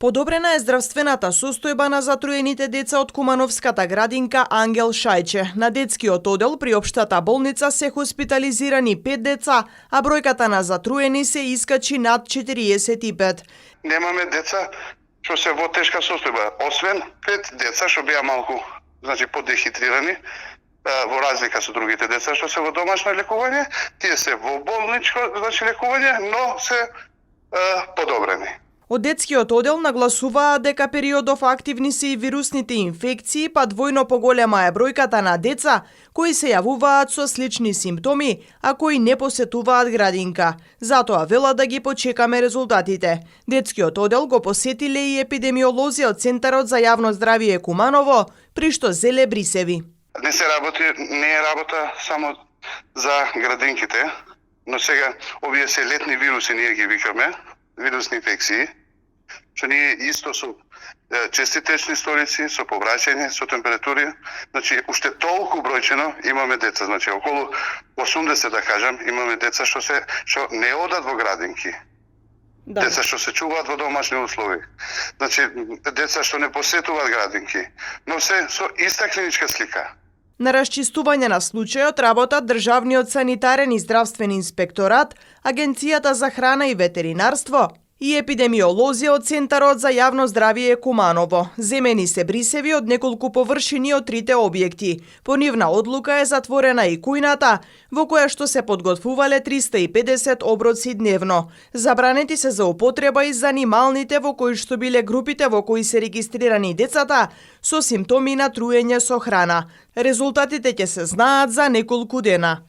Подобрена е здравствената состојба на затруените деца од Кумановската градинка Ангел Шајче. На детскиот одел при општата болница се хоспитализирани 5 деца, а бројката на затруени се искачи над 45. Немаме деца што се во тешка состојба, освен 5 деца што беа малку, подехидрирани, во разлика со другите деца што се во домашно лекување, тие се во болничко лекување, но се подобрени. Од детскиот одел нагласуваат дека периодов активни се и вирусните инфекции, па двојно поголема е бројката на деца кои се јавуваат со слични симптоми, а кои не посетуваат градинка. Затоа велат да ги почекаме резултатите. Детскиот одел го посетиле и епидемиолози од Центарот за јавно здравје Куманово, при што Зеле Брисеви. Не е работа само за градинките, но сега овие се летни вируси, ние ги викаме, вирусни инфекции, што ние исто со чести течни столици, со повраќање, со температури, уште толку бројчено имаме деца, околу 80 да кажам, имаме деца што не одат во градинки. Да. Деца што се чуваат во домашни услови. Деца што не посетуваат градинки, но се со иста клиничка слика. На расчистување на случајот работат Државниот санитарен и здравствен инспекторат, Агенцијата за храна и ветеринарство и епидемиолози од Центарот за јавно здравје Куманово. Земени се брисеви од неколку површини од трите објекти. По нивна одлука е затворена и кујната, во која што се подготвувале 350 оброци дневно. Забранети се за употреба и занималните во кои што биле групите во кои се регистрирани децата со симптоми на труење со храна. Резултатите ќе се знаат за неколку дена.